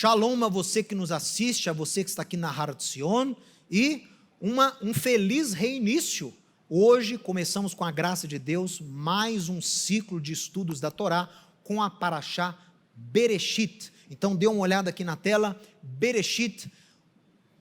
Shalom a você que nos assiste, a você que está aqui na Har Tzion, e um feliz reinício. Hoje começamos, com a graça de Deus, mais um ciclo de estudos da Torá com a Parashá Bereshit. Então dê uma olhada aqui na tela, Bereshit,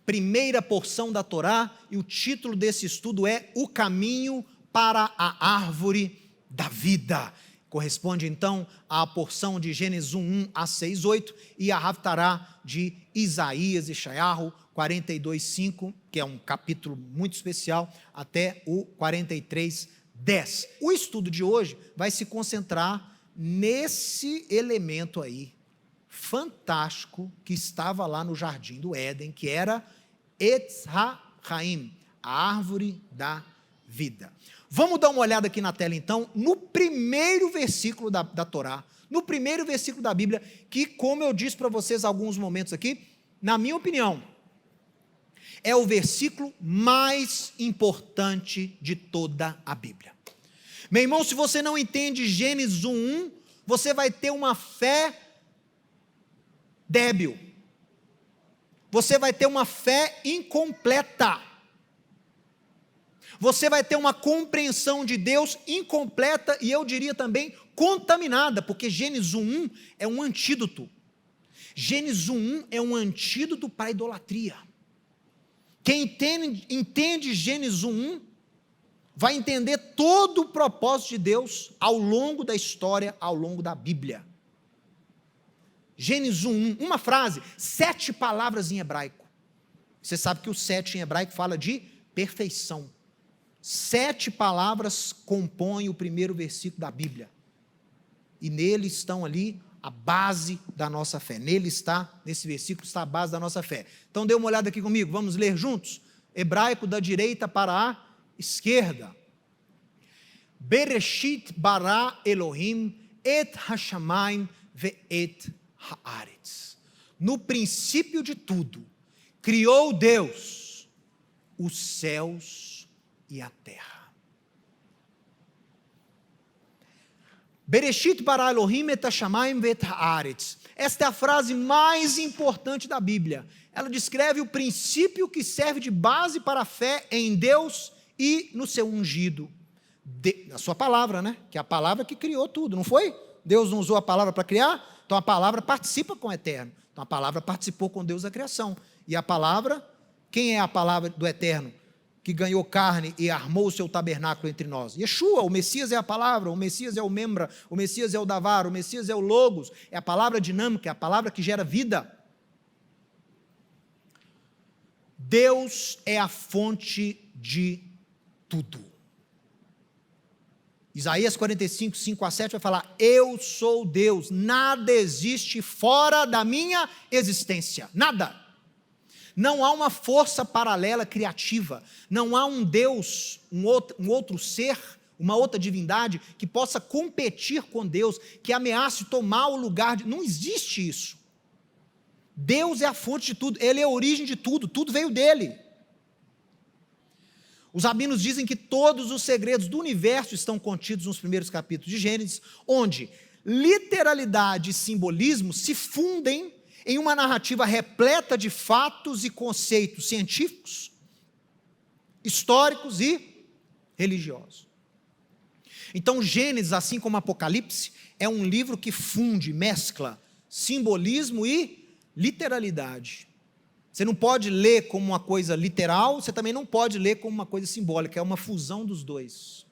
primeira porção da Torá, e o título desse estudo é O Caminho para a Árvore da Vida. Corresponde então à porção de Gênesis 1 a 6:8 e a Haftará de Isaías e Shayahu 42:5, que é um capítulo muito especial, até o 43:10. O estudo de hoje vai se concentrar nesse elemento aí, fantástico, que estava lá no Jardim do Éden, que era Etz HaChaim, a árvore da vida. Vamos dar uma olhada aqui na tela então, no primeiro versículo da Torá, no primeiro versículo da Bíblia, que, como eu disse para vocês há alguns momentos aqui, na minha opinião, é o versículo mais importante de toda a Bíblia. Meu irmão, se você não entende Gênesis 1:1, você vai ter uma fé débil, você vai ter uma fé incompleta, você vai ter uma compreensão de Deus incompleta e eu diria também contaminada, porque Gênesis 1:1 é um antídoto. Gênesis 1:1 é um antídoto para a idolatria. Quem entende Gênesis 1:1 vai entender todo o propósito de Deus ao longo da história, ao longo da Bíblia. Gênesis 1:1, uma frase, 7 palavras em hebraico. Você sabe que o 7 em hebraico fala de perfeição. 7 palavras compõem o primeiro versículo da Bíblia. E nele estão ali a base da nossa fé. Nesse versículo está a base da nossa fé. Então dê uma olhada aqui comigo, vamos ler juntos? Hebraico da direita para a esquerda. Bereshit bara Elohim et hashamayim ve'et haaretz. No princípio de tudo, criou Deus os céus e a terra. Bereshit bara Elohim et hashamayim ve'et haaretz. Esta é a frase mais importante da Bíblia. Ela descreve o princípio que serve de base para a fé em Deus e no seu ungido. A sua palavra, né? Que é a palavra que criou tudo, não foi? Deus não usou a palavra para criar, então a palavra participa com o eterno. Então a palavra participou com Deus da criação. E a palavra, quem é a palavra do eterno? Que ganhou carne e armou o seu tabernáculo entre nós. Yeshua, o Messias é a palavra, o Messias é o Membra, o Messias é o Davar, o Messias é o Logos, é a palavra dinâmica, é a palavra que gera vida. Deus é a fonte de tudo. Isaías 45, 5-7 vai falar, eu sou Deus, nada existe fora da minha existência, nada. Não há uma força paralela criativa, não há um Deus, um outro ser, uma outra divindade que possa competir com Deus, que ameace tomar o lugar de... Não existe isso. Deus é a fonte de tudo, Ele é a origem de tudo, tudo veio dEle. Os rabinos dizem que todos os segredos do universo estão contidos nos primeiros capítulos de Gênesis, onde literalidade e simbolismo se fundem em uma narrativa repleta de fatos e conceitos científicos, históricos e religiosos. Então, Gênesis, assim como Apocalipse, é um livro que funde, mescla simbolismo e literalidade. Você não pode ler como uma coisa literal, você também não pode ler como uma coisa simbólica, é uma fusão dos dois.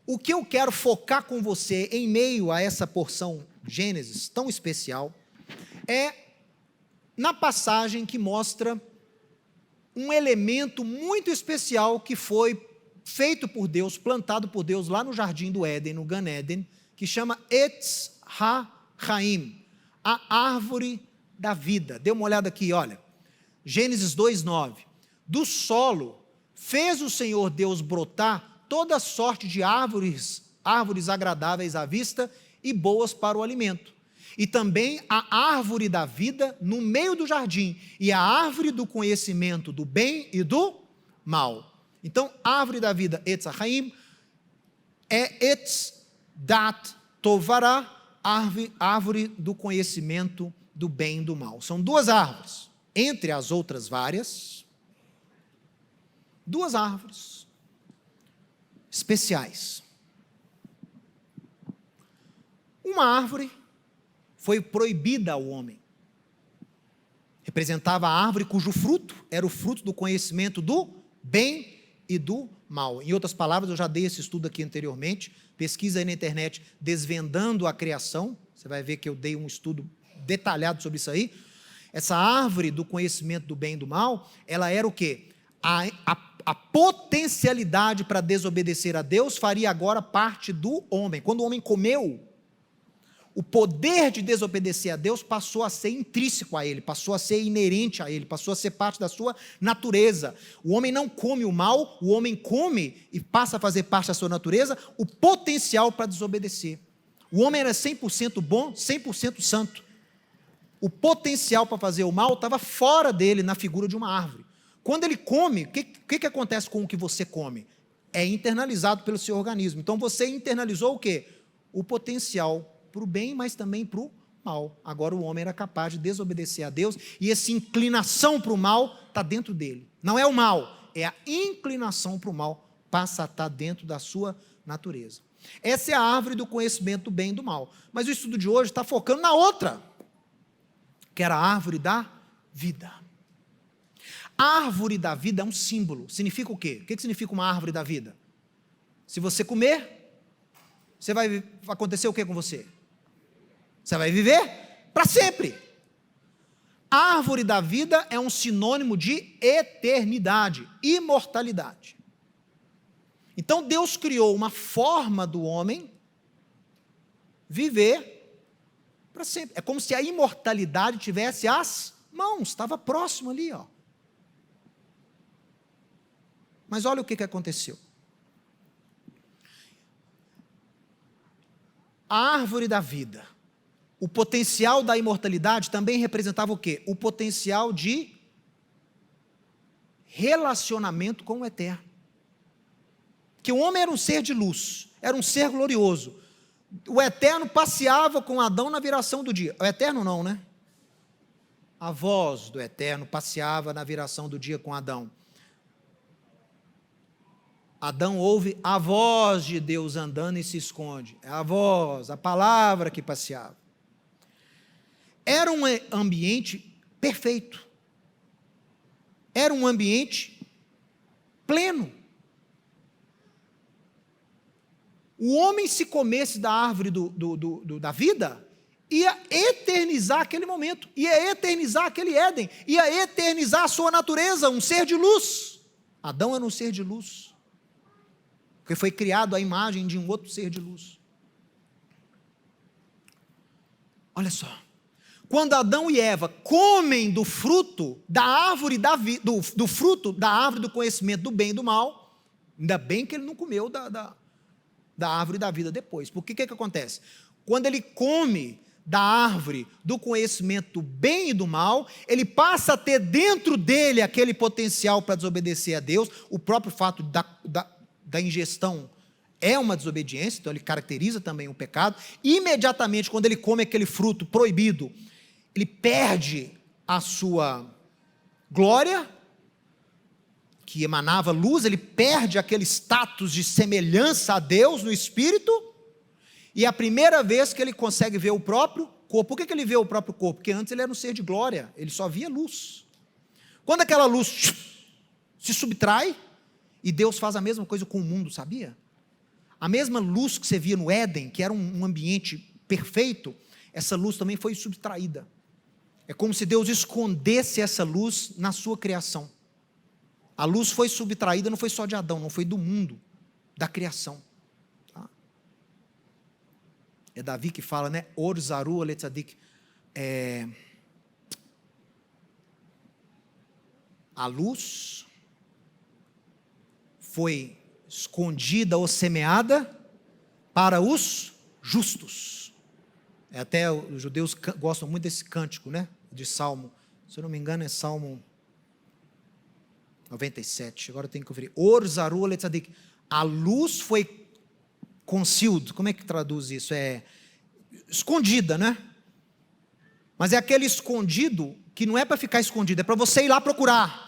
O que eu quero focar com você em meio a essa porção Gênesis tão especial é na passagem que mostra um elemento muito especial que foi feito por Deus, plantado por Deus lá no Jardim do Éden, no Gan Eden, que chama Etz HaChaim, a árvore da vida. Dê uma olhada aqui, olha, Gênesis 2:9, do solo fez o Senhor Deus brotar toda sorte de árvores agradáveis à vista e boas para o alimento. E também a árvore da vida no meio do jardim, e a árvore do conhecimento do bem e do mal. Então, árvore da vida, Etz HaChaim, é Etz Dat Tovara, árvore do conhecimento do bem e do mal. São duas árvores, entre as outras várias, duas árvores especiais. Uma árvore foi proibida ao homem. Representava a árvore cujo fruto era o fruto do conhecimento do bem e do mal. Em outras palavras, eu já dei esse estudo aqui anteriormente, pesquisa aí na internet, Desvendando a Criação, você vai ver que eu dei um estudo detalhado sobre isso aí. Essa árvore do conhecimento do bem e do mal, ela era o quê? A potencialidade para desobedecer a Deus faria agora parte do homem. Quando o homem comeu, o poder de desobedecer a Deus passou a ser intrínseco a ele, passou a ser inerente a ele, passou a ser parte da sua natureza. O homem não come o mal, o homem come e passa a fazer parte da sua natureza o potencial para desobedecer. O homem era 100% bom, 100% santo. O potencial para fazer o mal estava fora dele, na figura de uma árvore. Quando ele come, o que acontece com o que você come? É internalizado pelo seu organismo. Então você internalizou o quê? O potencial para o bem, mas também para o mal. Agora o homem era capaz de desobedecer a Deus, e essa inclinação para o mal está dentro dele. Não é o mal, é a inclinação para o mal, passa a estar dentro da sua natureza. Essa é a árvore do conhecimento do bem e do mal. Mas o estudo de hoje está focando na outra, que era a árvore da vida. A árvore da vida é um símbolo. Significa o quê? O que significa uma árvore da vida? Se você comer, vai acontecer o que com você? Você vai viver para sempre. A árvore da vida é um sinônimo de eternidade, imortalidade. Então Deus criou uma forma do homem viver para sempre. É como se a imortalidade tivesse as mãos, estava próximo ali, ó. Mas olha o que aconteceu. A árvore da vida, o potencial da imortalidade também representava o quê? O potencial de relacionamento com o eterno. Que o homem era um ser de luz, era um ser glorioso. O eterno passeava com Adão na viração do dia. O eterno não, né? A voz do eterno passeava na viração do dia com Adão. Adão ouve a voz de Deus andando e se esconde. É a voz, a palavra que passeava. Era um ambiente perfeito. Era um ambiente pleno. O homem, se comesse da árvore da vida, ia eternizar aquele momento, ia eternizar aquele Éden, ia eternizar a sua natureza, um ser de luz. Adão era um ser de luz, porque foi criado à imagem de um outro ser de luz. Olha só, quando Adão e Eva comem do fruto da árvore do fruto da árvore do conhecimento do bem e do mal, ainda bem que ele não comeu da árvore da vida depois. Porque o que acontece? Quando ele come da árvore do conhecimento do bem e do mal, ele passa a ter dentro dele aquele potencial para desobedecer a Deus. O próprio fato da ingestão é uma desobediência, então ele caracteriza também o pecado. Imediatamente, quando ele come aquele fruto proibido, ele perde a sua glória, que emanava luz, ele perde aquele status de semelhança a Deus no espírito, e é a primeira vez que ele consegue ver o próprio corpo. Por que ele vê o próprio corpo? Porque antes ele era um ser de glória, ele só via luz. Quando aquela luz se subtrai, e Deus faz a mesma coisa com o mundo, sabia? A mesma luz que você via no Éden, que era um ambiente perfeito, essa luz também foi subtraída. É como se Deus escondesse essa luz na sua criação. A luz foi subtraída, não foi só de Adão, não foi do mundo, da criação. Tá? É Davi que fala, né? Or zaru aletzadik. A luz foi escondida ou semeada para os justos. Até os judeus gostam muito desse cântico, né? De Salmo. Se eu não me engano, é Salmo 97, agora eu tenho que conferir. Or zaru aletzadik. A luz foi concealed. Como é que traduz isso? É escondida, né? Mas é aquele escondido que não é para ficar escondido, é para você ir lá procurar.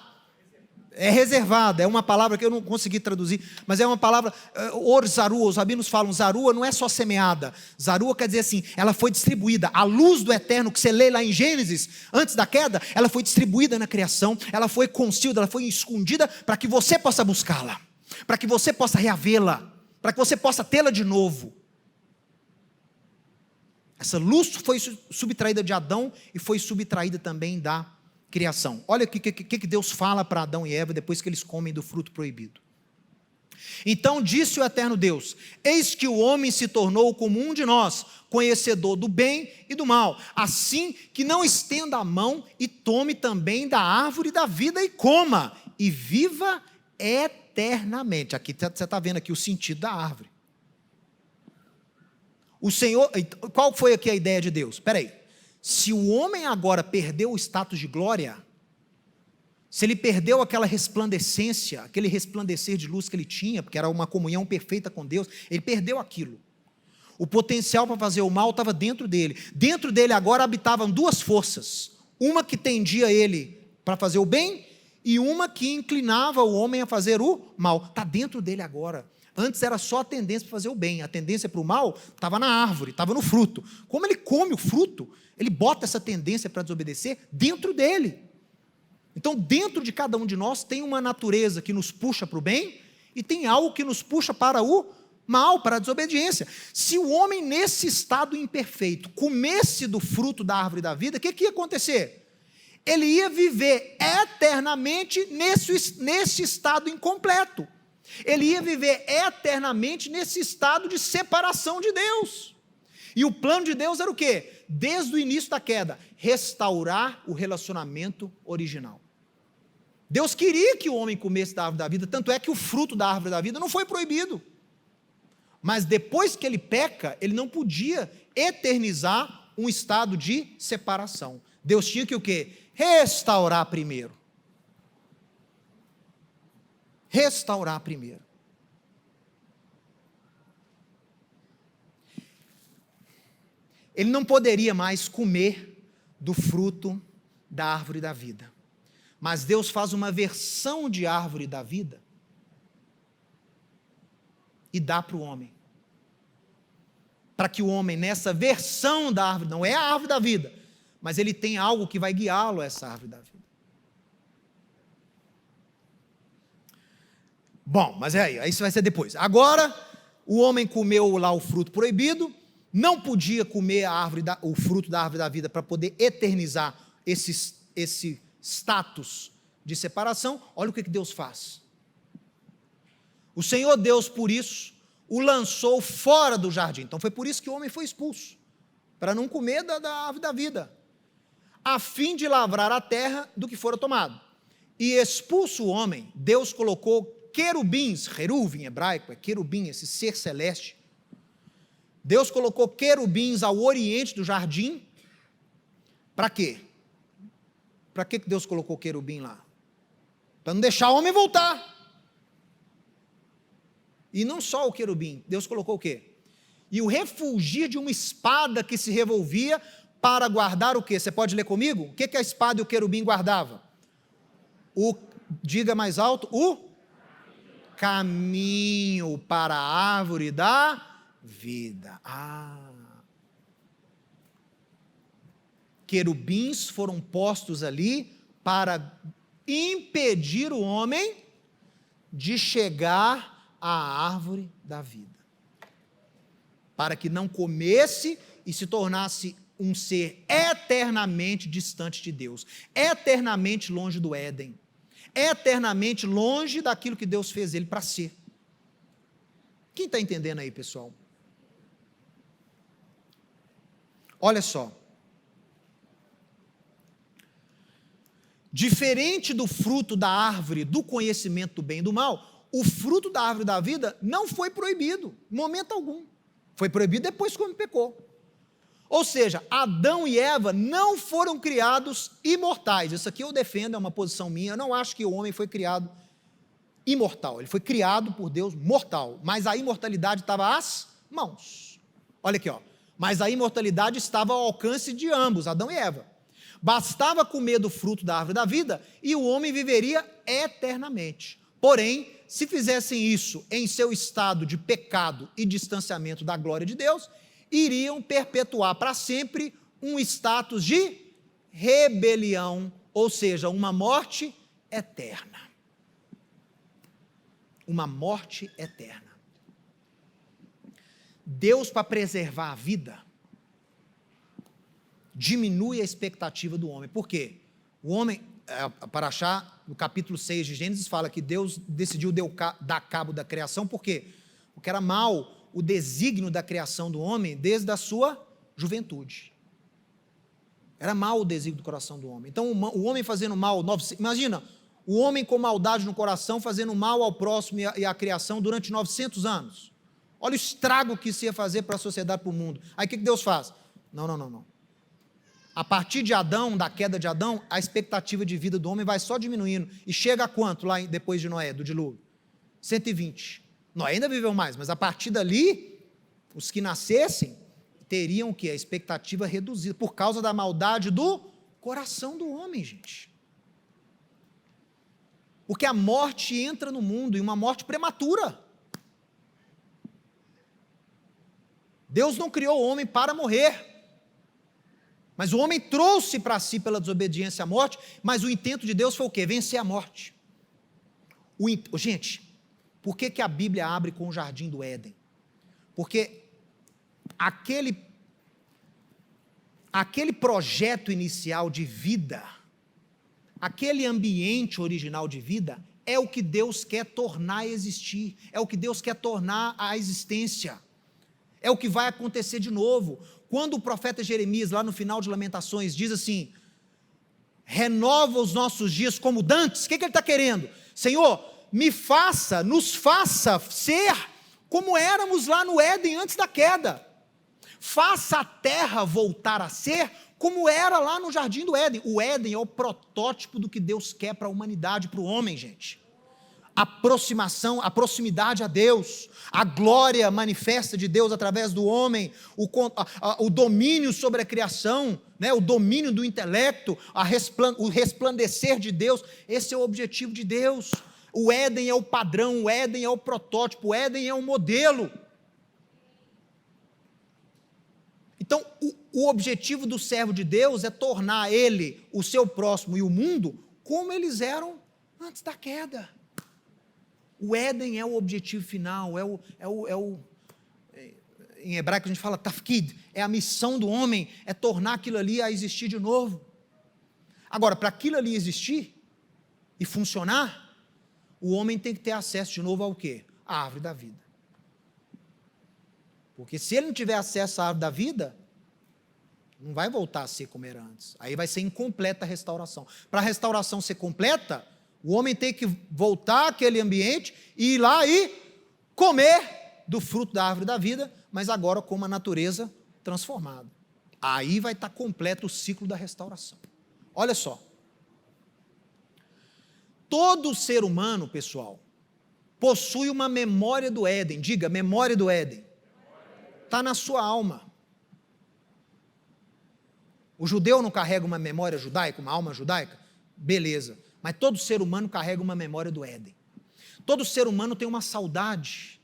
É reservada, é uma palavra que eu não consegui traduzir, mas é uma palavra, zarua, os rabinos falam, zarua não é só semeada, zarua quer dizer assim, ela foi distribuída, a luz do eterno que você lê lá em Gênesis, antes da queda, ela foi distribuída na criação, ela foi concealed, ela foi escondida para que você possa buscá-la, para que você possa reavê-la, para que você possa tê-la de novo. Essa luz foi subtraída de Adão e foi subtraída também da criação. Olha o que Deus fala para Adão e Eva depois que eles comem do fruto proibido. Então disse o eterno Deus: eis que o homem se tornou como um de nós, conhecedor do bem e do mal, assim que não estenda a mão e tome também da árvore da vida e coma, e viva eternamente. Aqui você está vendo aqui o sentido da árvore. O Senhor, qual foi aqui a ideia de Deus? Espera aí. Se o homem agora perdeu o status de glória, se ele perdeu aquela resplandecência, aquele resplandecer de luz que ele tinha, porque era uma comunhão perfeita com Deus, ele perdeu aquilo. O potencial para fazer o mal estava dentro dele. Dentro dele agora habitavam duas forças. Uma que tendia ele para fazer o bem e uma que inclinava o homem a fazer o mal. Está dentro dele agora. Antes era só a tendência para fazer o bem. A tendência para o mal estava na árvore, estava no fruto. Como ele come o fruto, ele bota essa tendência para desobedecer dentro dele. Então, dentro de cada um de nós tem uma natureza que nos puxa para o bem e tem algo que nos puxa para o mal, para a desobediência. Se o homem nesse estado imperfeito comesse do fruto da árvore da vida, o que ia acontecer? Ele ia viver eternamente nesse estado incompleto. Ele ia viver eternamente nesse estado de separação de Deus. E o plano de Deus era o quê? Desde o início da queda, restaurar o relacionamento original. Deus queria que o homem comesse da árvore da vida, tanto é que o fruto da árvore da vida não foi proibido. Mas depois que ele peca, ele não podia eternizar um estado de separação. Deus tinha que o quê? Restaurar primeiro. Restaurar primeiro. Ele não poderia mais comer do fruto da árvore da vida. Mas Deus faz uma versão de árvore da vida e dá para o homem. Para que o homem, nessa versão da árvore, não é a árvore da vida, mas ele tem algo que vai guiá-lo a essa árvore da vida. Bom, mas isso vai ser depois. Agora, o homem comeu lá o fruto proibido, não podia comer o fruto da árvore da vida para poder eternizar esse status de separação. Olha o que Deus faz. O Senhor Deus, por isso, o lançou fora do jardim. Então foi por isso que o homem foi expulso, para não comer da árvore da vida, a fim de lavrar a terra do que fora tomado. E expulso o homem, Deus colocou querubins, Heruv em hebraico, é querubim, esse ser celeste. Deus colocou querubins ao oriente do jardim. Para quê? Para que Deus colocou querubim lá? Para não deixar o homem voltar. E não só o querubim, Deus colocou o quê? E o refulgir de uma espada que se revolvia para guardar o quê? Você pode ler comigo? O que a espada e o querubim guardavam? Diga mais alto, o caminho para a árvore da vida. Querubins foram postos ali para impedir o homem de chegar à árvore da vida, para que não comesse e se tornasse um ser eternamente distante de Deus, eternamente longe do Éden, eternamente longe daquilo que Deus fez ele para ser. Quem está entendendo aí, pessoal? Olha só. Diferente do fruto da árvore do conhecimento do bem e do mal, o fruto da árvore da vida não foi proibido, em momento algum. Foi proibido depois que o homem pecou. Ou seja, Adão e Eva não foram criados imortais. Isso aqui eu defendo, é uma posição minha. Eu não acho que o homem foi criado imortal. Ele foi criado por Deus mortal. Mas a imortalidade estava às mãos. Olha aqui, ó. mas a imortalidade estava ao alcance de ambos, Adão e Eva. Bastava comer do fruto da árvore da vida e o homem viveria eternamente. Porém, se fizessem isso em seu estado de pecado e distanciamento da glória de Deus, iriam perpetuar para sempre um status de rebelião, ou seja, uma morte eterna. Uma morte eterna. Deus, para preservar a vida, diminui a expectativa do homem. Por quê? O homem, Paraxá, no capítulo 6 de Gênesis, fala que Deus decidiu dar cabo da criação, por quê? Porque era mau o desígnio da criação do homem desde a sua juventude. Era mau o desígnio do coração do homem. Então, o homem fazendo mal, imagina, o homem com maldade no coração fazendo mal ao próximo e à criação durante 900 anos. Olha o estrago que isso ia fazer para a sociedade, para o mundo. Aí o que Deus faz? Não. A partir de Adão, da queda de Adão, a expectativa de vida do homem vai só diminuindo. E chega a quanto lá depois de Noé, do dilúvio? 120. Noé ainda viveu mais, mas a partir dali, os que nascessem teriam o quê? A expectativa reduzida, por causa da maldade do coração do homem, gente. Porque a morte entra no mundo, e uma morte prematura. Deus não criou o homem para morrer, mas o homem trouxe para si pela desobediência a morte, mas o intento de Deus foi o quê? Vencer a morte. Gente, por que a Bíblia abre com o jardim do Éden? Porque aquele projeto inicial de vida, aquele ambiente original de vida, é o que Deus quer tornar a existir, é o que Deus quer tornar a existência. É o que vai acontecer de novo. Quando o profeta Jeremias, lá no final de Lamentações, diz assim: renova os nossos dias como dantes, o que ele está querendo? Senhor, nos faça ser como éramos lá no Éden antes da queda. Faça a terra voltar a ser como era lá no jardim do Éden. O Éden é o protótipo do que Deus quer para a humanidade, para o homem, gente. A proximidade a Deus, a glória manifesta de Deus através do homem, o domínio sobre a criação, né, o domínio do intelecto, o resplandecer de Deus, esse é o objetivo de Deus. O Éden é o padrão, o Éden é o protótipo, o Éden é o modelo. Então, o objetivo do servo de Deus é tornar ele, o seu próximo e o mundo, como eles eram antes da queda. O Éden é o objetivo final, em hebraico a gente fala tafkid, é a missão do homem, é tornar aquilo ali a existir de novo. Agora, para aquilo ali existir e funcionar, o homem tem que ter acesso de novo ao quê? À árvore da vida. Porque se ele não tiver acesso à árvore da vida, não vai voltar a ser como era antes. Aí vai ser incompleta a restauração. Para a restauração ser completa, o homem tem que voltar àquele ambiente e ir lá e comer do fruto da árvore da vida, mas agora com uma natureza transformada. Aí vai estar completo o ciclo da restauração. Olha só. Todo ser humano, pessoal, possui uma memória do Éden. Diga, memória do Éden. Está na sua alma. O judeu não carrega uma memória judaica, uma alma judaica? Beleza. Mas todo ser humano carrega uma memória do Éden. Todo ser humano tem uma saudade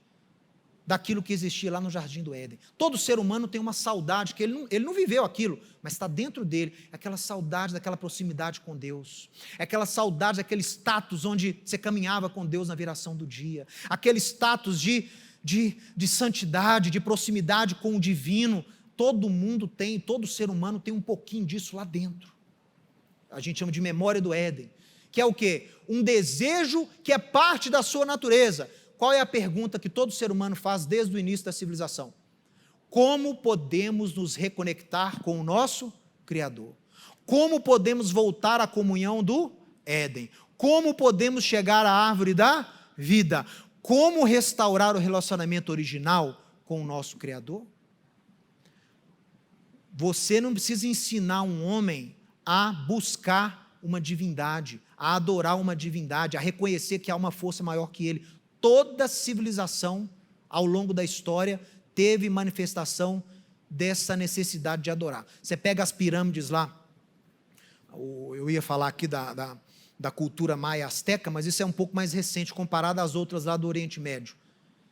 daquilo que existia lá no jardim do Éden. Todo ser humano tem uma saudade, que ele não viveu aquilo, mas está dentro dele, aquela saudade daquela proximidade com Deus, aquela saudade daquele status onde você caminhava com Deus na viração do dia, aquele status de santidade, de proximidade com o divino. Todo mundo tem, todo ser humano tem um pouquinho disso lá dentro. A gente chama de memória do Éden, que é o quê? Um desejo que é parte da sua natureza. Qual é a pergunta que todo ser humano faz desde o início da civilização? Como podemos nos reconectar com o nosso Criador? Como podemos voltar à comunhão do Éden? Como podemos chegar à árvore da vida? Como restaurar o relacionamento original com o nosso Criador? Você não precisa ensinar um homem a buscar uma divindade, a adorar uma divindade, a reconhecer que há uma força maior que ele. Toda civilização, ao longo da história, teve manifestação dessa necessidade de adorar. Você pega as pirâmides lá, eu ia falar aqui da cultura maia azteca, mas isso é um pouco mais recente comparado às outras lá do Oriente Médio.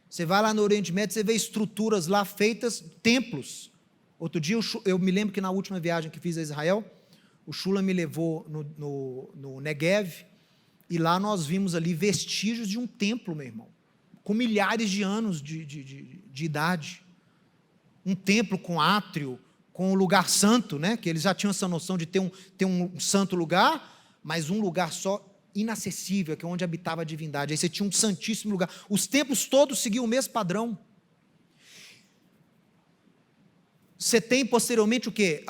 Você vai lá no Oriente Médio, você vê estruturas lá feitas, templos. Outro dia, eu me lembro que na última viagem que fiz a Israel, o Shula me levou no Negev, e lá nós vimos ali vestígios de um templo, meu irmão, com milhares de anos de idade. Um templo com átrio, com um lugar santo, né? Que eles já tinham essa noção de ter um santo lugar, mas um lugar só inacessível, que é onde habitava a divindade. Aí você tinha um santíssimo lugar. Os templos todos seguiam o mesmo padrão. Você tem posteriormente o quê?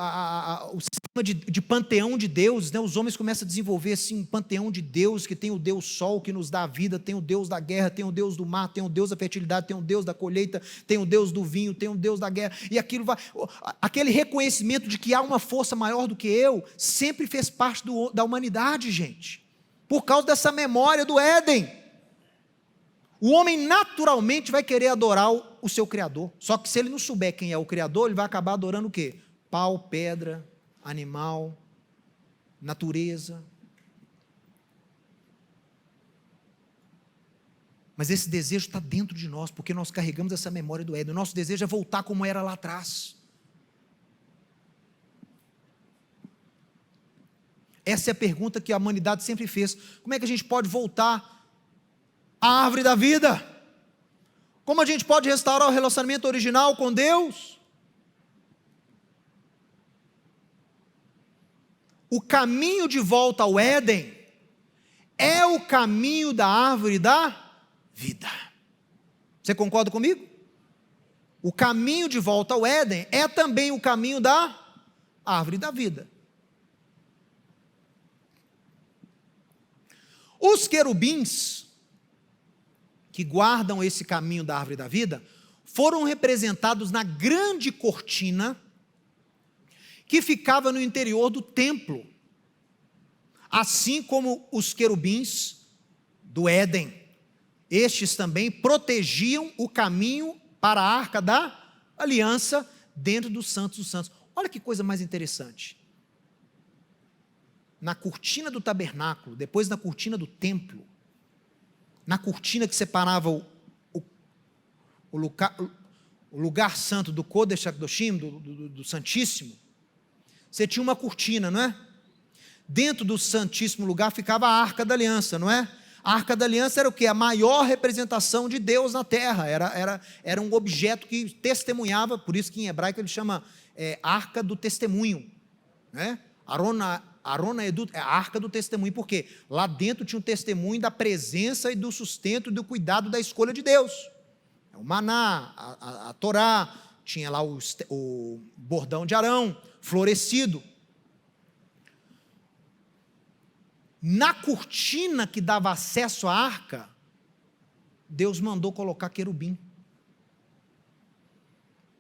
O sistema de panteão de deuses, né? Os homens começam a desenvolver assim, um panteão de deuses, que tem o Deus Sol que nos dá a vida, tem o Deus da guerra, tem o Deus do mar, tem o Deus da fertilidade, tem o Deus da colheita, tem o Deus do vinho, tem o Deus da guerra, e aquilo vai. Aquele reconhecimento de que há uma força maior do que eu, sempre fez parte da humanidade, gente, por causa dessa memória do Éden. O homem naturalmente vai querer adorar o seu Criador. Só que se ele não souber quem é o Criador, ele vai acabar adorando o quê? Pau, pedra, animal, natureza. Mas esse desejo está dentro de nós, porque nós carregamos essa memória do Éden. O nosso desejo é voltar como era lá atrás. Essa é a pergunta que a humanidade sempre fez. Como é que a gente pode voltar a árvore da vida? Como a gente pode restaurar o relacionamento original com Deus? O caminho de volta ao Éden é o caminho da árvore da vida. Você concorda comigo? O caminho de volta ao Éden é também o caminho da árvore da vida. Os querubins que guardam esse caminho da árvore da vida, foram representados na grande cortina que ficava no interior do templo, assim como os querubins do Éden. Estes também protegiam o caminho para a arca da aliança dentro dos santos dos santos. Olha que coisa mais interessante. Na cortina do tabernáculo, depois na cortina do templo, na cortina que separava o lugar santo do Kodesh HaKadoshim, do Santíssimo, você tinha uma cortina, não é? Dentro do Santíssimo lugar ficava a Arca da Aliança, não é? A Arca da Aliança era o quê? A maior representação de Deus na terra, era um objeto que testemunhava, por isso que em hebraico ele chama Arca do Testemunho, né? Arona é a arca do testemunho, porque lá dentro tinha um testemunho da presença e do sustento e do cuidado da escolha de Deus. O maná, a Torá, tinha lá o bordão de Arão, florescido. Na cortina que dava acesso à arca, Deus mandou colocar querubim.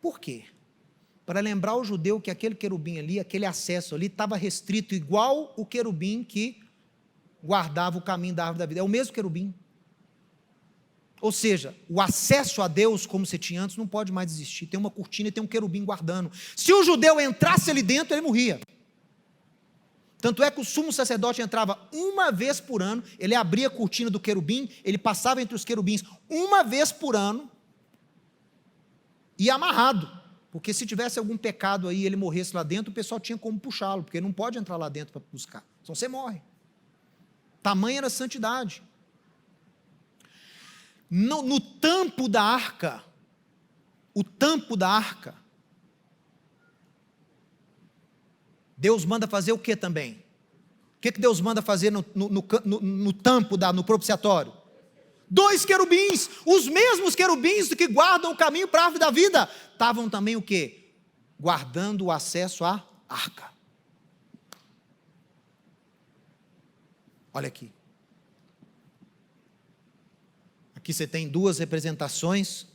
Por quê? Para lembrar o judeu que aquele querubim ali, aquele acesso ali, estava restrito igual o querubim que guardava o caminho da árvore da vida. É o mesmo querubim. Ou seja, o acesso a Deus, como você tinha antes, não pode mais existir. Tem uma cortina e tem um querubim guardando. Se o judeu entrasse ali dentro, ele morria. Tanto é que o sumo sacerdote entrava uma vez por ano, ele abria a cortina do querubim, ele passava entre os querubins uma vez por ano, e amarrado. Porque se tivesse algum pecado aí e ele morresse lá dentro, o pessoal tinha como puxá-lo, porque ele não pode entrar lá dentro para buscar, senão você morre. Tamanha era a santidade. No tampo da arca, o tampo da arca, Deus manda fazer o que também? O que Deus manda fazer no tampo, no propiciatório? 2 querubins, os mesmos querubins que guardam o caminho para a árvore da vida, estavam também o quê? Guardando o acesso à arca. Olha aqui. Aqui você tem 2 representações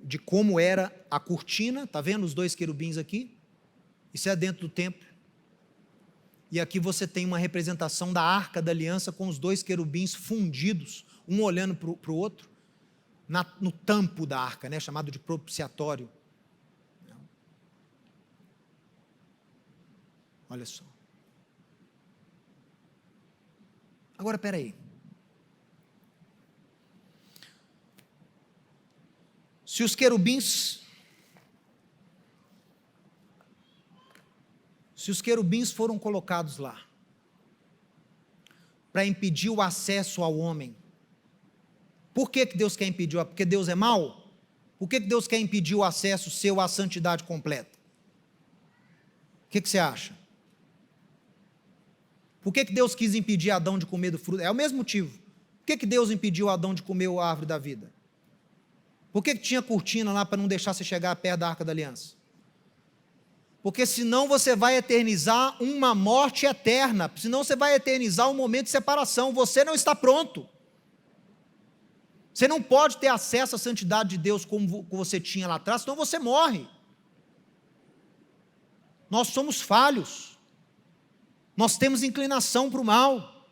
de como era a cortina, está vendo os 2 querubins aqui? Isso é dentro do templo. E aqui você tem uma representação da arca da aliança com os 2 querubins fundidos, um olhando para o outro, no tampo da arca, né, chamado de propiciatório. Olha só. Agora, espera aí. Se os querubins foram colocados lá para impedir o acesso ao homem, por que Deus quer impedir? Porque Deus é mau? Por que Deus quer impedir o acesso seu à santidade completa? O que você acha? Por que Deus quis impedir Adão de comer do fruto? É o mesmo motivo. Por que Deus impediu Adão de comer a árvore da vida? Por que tinha cortina lá para não deixar você chegar perto da Arca da Aliança? Porque senão você vai eternizar uma morte eterna, senão você vai eternizar um momento de separação, você não está pronto. Você não pode ter acesso à santidade de Deus como você tinha lá atrás, senão você morre. Nós somos falhos. Nós temos inclinação para o mal.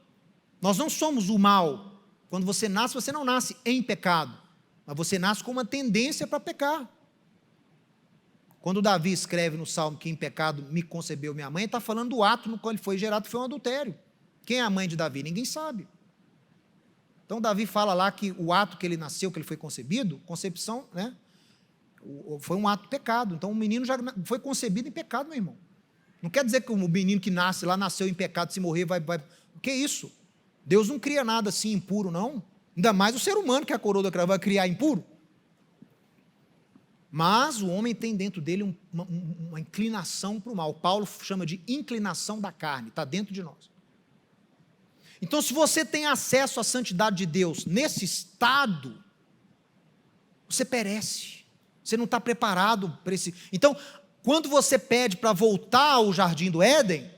Nós não somos o mal. Quando você nasce, você não nasce em pecado, mas você nasce com uma tendência para pecar. Quando Davi escreve no Salmo que em pecado me concebeu minha mãe, ele está falando do ato no qual ele foi gerado, que foi um adultério. Quem é a mãe de Davi? Ninguém sabe. Então Davi fala lá que o ato que ele nasceu, que ele foi concebido, concepção, né? Foi um ato de pecado. Então o menino já foi concebido em pecado, meu irmão. Não quer dizer que o menino que nasce lá, nasceu em pecado, se morrer, vai... O que é isso? Deus não cria nada assim impuro, não. Ainda mais o ser humano, que é a coroa da cruz, vai criar impuro. Mas o homem tem dentro dele uma inclinação para o mal. Paulo chama de inclinação da carne, está dentro de nós. Então, se você tem acesso à santidade de Deus nesse estado, você perece. Você não está preparado para esse... Então, quando você pede para voltar ao jardim do Éden,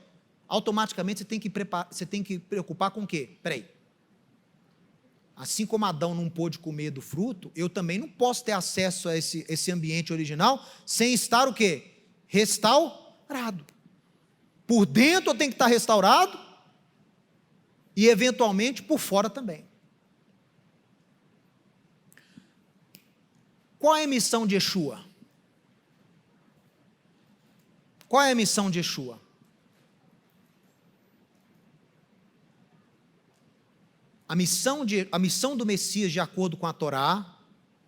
automaticamente você tem que preocupar com o quê? Espera aí. Assim como Adão não pôde comer do fruto, eu também não posso ter acesso a esse ambiente original sem estar o quê? Restaurado. Por dentro eu tenho que estar restaurado e eventualmente por fora também. Qual é a missão de Yeshua? Qual é a missão de Yeshua? A missão do Messias, de acordo com a Torá,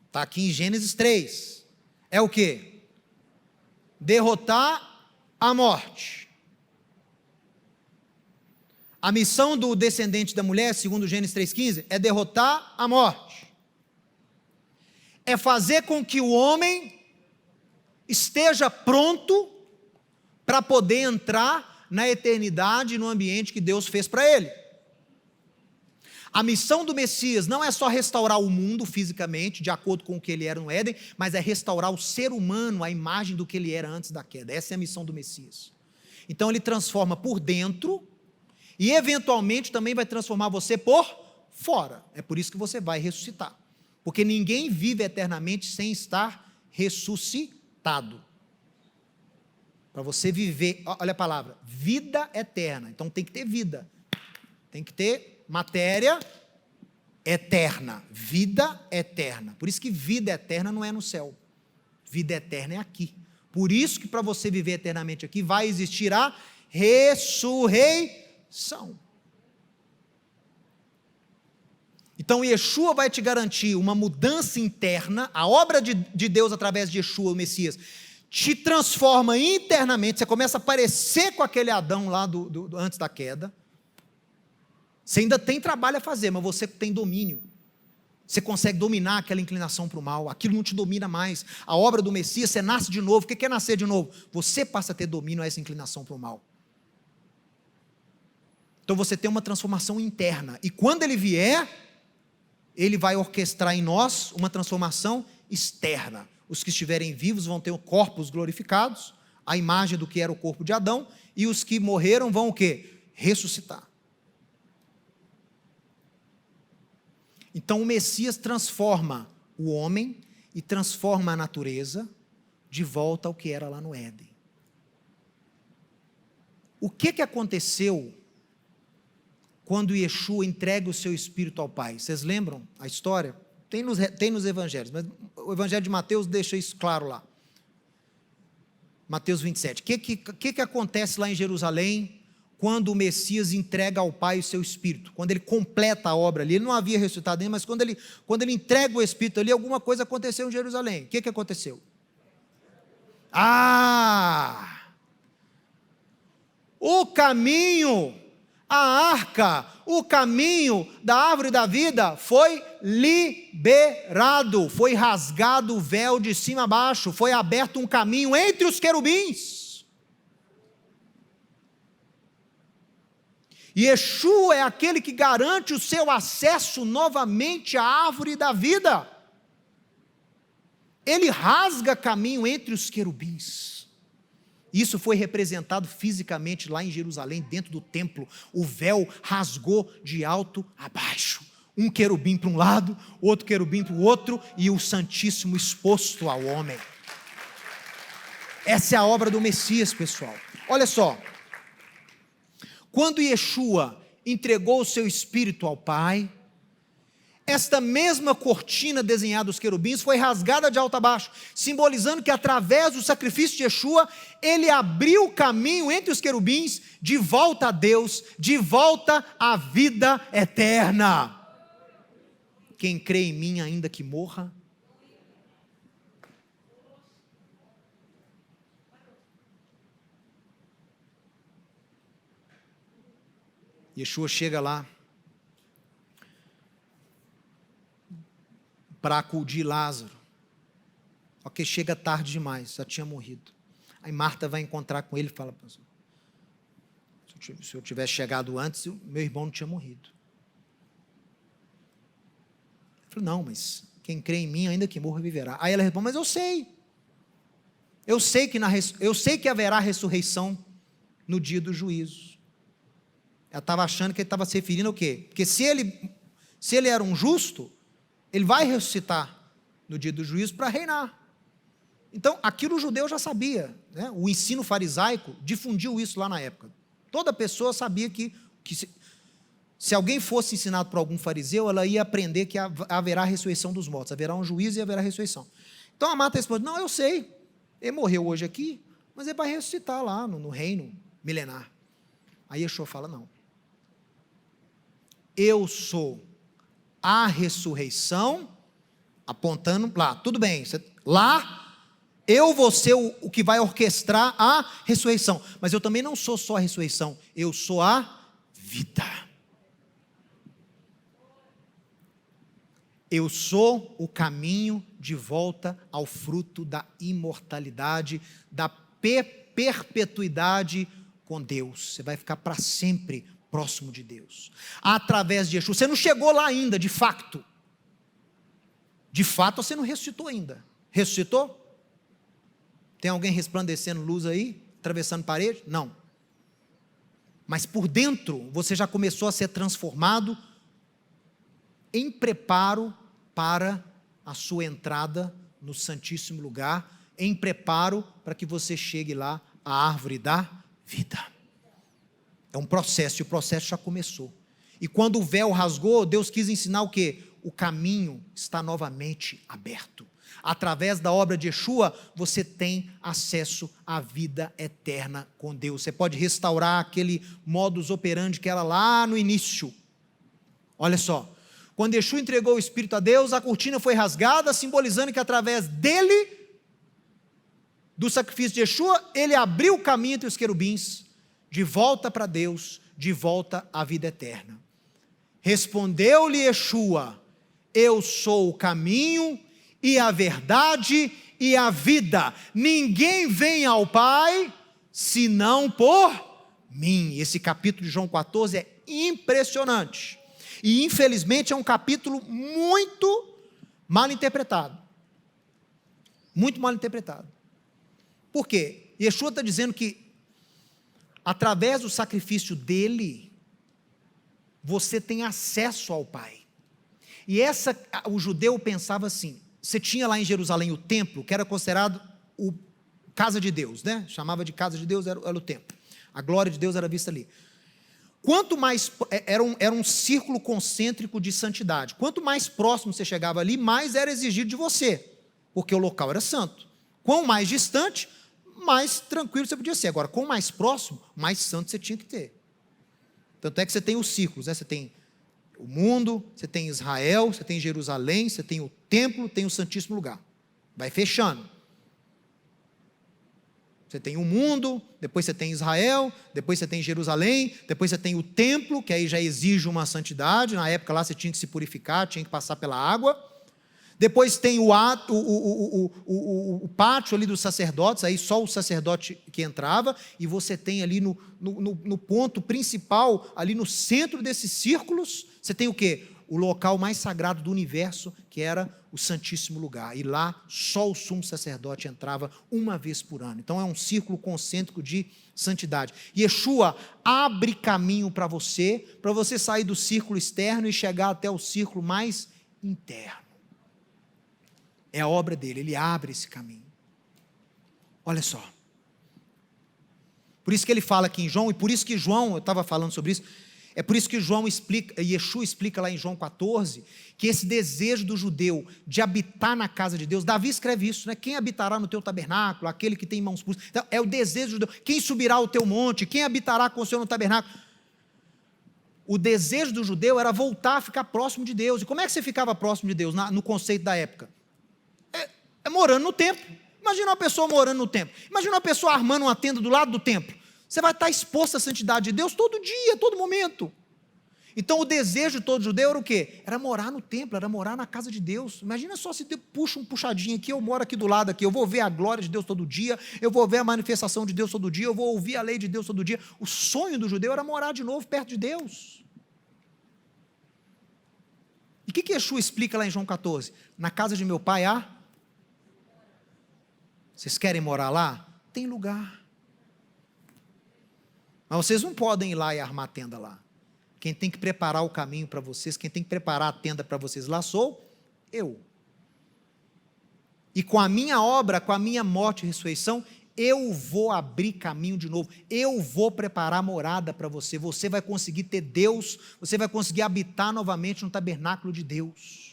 está aqui em Gênesis 3, é o quê? Derrotar a morte. A missão do descendente da mulher, segundo Gênesis 3,15, é derrotar a morte. É fazer com que o homem esteja pronto para poder entrar na eternidade, no ambiente que Deus fez para ele. A missão do Messias não é só restaurar o mundo fisicamente, de acordo com o que ele era no Éden, mas é restaurar o ser humano à imagem do que ele era antes da queda. Essa é a missão do Messias. Então ele transforma por dentro e eventualmente também vai transformar você por fora. É por isso que você vai ressuscitar. Porque ninguém vive eternamente sem estar ressuscitado. Para você viver, olha a palavra, vida eterna. Então tem que ter vida. Tem que ter matéria eterna, vida eterna. Por isso que vida eterna não é no céu. Vida eterna é aqui. Por isso que para você viver eternamente aqui vai existir a ressurreição. Então Yeshua vai te garantir uma mudança interna, a obra de Deus através de Yeshua, o Messias, te transforma internamente, você começa a parecer com aquele Adão lá antes da queda. Você ainda tem trabalho a fazer, mas você tem domínio. Você consegue dominar aquela inclinação para o mal, aquilo não te domina mais. A obra do Messias, você nasce de novo. O que é nascer de novo? Você passa a ter domínio a essa inclinação para o mal. Então você tem uma transformação interna. E quando ele vier, ele vai orquestrar em nós uma transformação externa. Os que estiverem vivos vão ter corpos glorificados, a imagem do que era o corpo de Adão, e os que morreram vão o quê? Ressuscitar. Então o Messias transforma o homem e transforma a natureza de volta ao que era lá no Éden. O que aconteceu quando Yeshua entrega o seu espírito ao Pai? Vocês lembram a história? Tem nos evangelhos, mas o evangelho de Mateus deixa isso claro lá. Mateus 27. O que acontece lá em Jerusalém quando o Messias entrega ao Pai o seu Espírito? Quando ele completa a obra ali, ele não havia ressuscitado ainda, mas quando ele entrega o Espírito ali, alguma coisa aconteceu em Jerusalém. O que aconteceu? O caminho, a arca, o caminho da árvore da vida foi liberado, foi rasgado o véu de cima a baixo, foi aberto um caminho entre os querubins. Yeshua é aquele que garante o seu acesso novamente à árvore da vida. Ele rasga caminho entre os querubins. Isso foi representado fisicamente lá em Jerusalém, dentro do templo. O véu rasgou de alto a baixo. Um querubim para um lado, outro querubim para o outro, e o Santíssimo exposto ao homem. Essa é a obra do Messias, pessoal. Olha só. Quando Yeshua entregou o seu Espírito ao Pai, esta mesma cortina desenhada dos querubins foi rasgada de alto a baixo, simbolizando que através do sacrifício de Yeshua, ele abriu o caminho entre os querubins, de volta a Deus, de volta à vida eterna. Quem crê em mim, ainda que morra, Yeshua chega lá para acudir Lázaro. Só que chega tarde demais, já tinha morrido. Aí Marta vai encontrar com ele e fala: se eu tivesse chegado antes, meu irmão não tinha morrido. Ele falou: não, mas quem crê em mim, ainda que morra, viverá. Aí ela responde: mas eu sei que haverá ressurreição no dia do juízo. Ela estava achando que ele estava se referindo ao quê? Porque se ele era um justo, ele vai ressuscitar no dia do juízo para reinar. Então, aquilo o judeu já sabia, né? O ensino farisaico difundiu isso lá na época. Toda pessoa sabia que se alguém fosse ensinado por algum fariseu, ela ia aprender que haverá ressurreição dos mortos, haverá um juízo e haverá ressurreição. Então a Marta responde: não, eu sei, ele morreu hoje aqui, mas ele vai ressuscitar lá no reino milenar. Aí Yeshua fala: não, eu sou a ressurreição, apontando lá, tudo bem, lá eu vou ser o que vai orquestrar a ressurreição, mas eu também não sou só a ressurreição, eu sou a vida. Eu sou o caminho de volta ao fruto da imortalidade, da perpetuidade com Deus. Você vai ficar para sempre próximo de Deus, através de Yeshua. Você não chegou lá ainda, de fato. De fato, você não ressuscitou ainda. Ressuscitou? Tem alguém resplandecendo luz aí? Atravessando parede? Não. Mas por dentro, você já começou a ser transformado em preparo para a sua entrada no Santíssimo Lugar, em preparo para que você chegue lá à árvore da vida. É um processo, e o processo já começou. E quando o véu rasgou, Deus quis ensinar o quê? O caminho está novamente aberto. Através da obra de Yeshua, você tem acesso à vida eterna com Deus. Você pode restaurar aquele modus operandi que era lá no início. Olha só, quando Yeshua entregou o Espírito a Deus, a cortina foi rasgada, simbolizando que através dele, do sacrifício de Yeshua, ele abriu o caminho entre os querubins, de volta para Deus, de volta à vida eterna. Respondeu-lhe Yeshua: eu sou o caminho e a verdade e a vida. Ninguém vem ao Pai senão por mim. Esse capítulo de João 14 é impressionante. E infelizmente é um capítulo muito mal interpretado. Muito mal interpretado. Por quê? Yeshua está dizendo que através do sacrifício dele, você tem acesso ao Pai. E o judeu pensava assim: você tinha lá em Jerusalém o templo, que era considerado a casa de Deus, né? Chamava de casa de Deus, era o templo. A glória de Deus era vista ali. Quanto mais, era um círculo concêntrico de santidade. Quanto mais próximo você chegava ali, mais era exigido de você, porque o local era santo. Quanto mais distante, mais tranquilo você podia ser. Agora, com o mais próximo, mais santo você tinha que ter. Tanto é que você tem os círculos, né? Você tem o mundo, você tem Israel, você tem Jerusalém, você tem o templo, tem o Santíssimo Lugar. Vai fechando. Você tem o mundo, depois você tem Israel, depois você tem Jerusalém, depois você tem o templo, que aí já exige uma santidade. Na época lá você tinha que se purificar, tinha que passar pela água. Depois tem o pátio ali dos sacerdotes, aí só o sacerdote que entrava, e você tem ali no ponto principal, ali no centro desses círculos, você tem o quê? O local mais sagrado do universo, que era o Santíssimo Lugar, e lá só o sumo sacerdote entrava uma vez por ano. Então é um círculo concêntrico de santidade. Yeshua abre caminho para você sair do círculo externo e chegar até o círculo mais interno. É a obra dele, ele abre esse caminho. Olha só. Por isso que ele fala aqui em João, e por isso que João, eu estava falando sobre isso, é por isso que Yeshua explica lá em João 14, que esse desejo do judeu de habitar na casa de Deus, Davi escreve isso, né? Quem habitará no teu tabernáculo, aquele que tem mãos puras. Então, é o desejo do judeu. Quem subirá ao teu monte, quem habitará com o Senhor no tabernáculo. O desejo do judeu era voltar a ficar próximo de Deus. E como é que você ficava próximo de Deus no conceito da época? É morando no templo. Imagina uma pessoa morando no templo. Imagina uma pessoa armando uma tenda do lado do templo. Você vai estar exposto à santidade de Deus todo dia, todo momento. Então o desejo de todo judeu era o quê? Era morar no templo, era morar na casa de Deus. Imagina só se puxa um puxadinho aqui, eu moro aqui do lado aqui, eu vou ver a glória de Deus todo dia, eu vou ver a manifestação de Deus todo dia, eu vou ouvir a lei de Deus todo dia. O sonho do judeu era morar de novo perto de Deus. E o que Yeshua explica lá em João 14? Na casa de meu pai há... Vocês querem morar lá? Tem lugar. Mas vocês não podem ir lá e armar a tenda lá. Quem tem que preparar o caminho para vocês, quem tem que preparar a tenda para vocês lá sou eu. E com a minha obra, com a minha morte e ressurreição, eu vou abrir caminho de novo. Eu vou preparar morada para você. Você vai conseguir ter Deus, você vai conseguir habitar novamente no tabernáculo de Deus.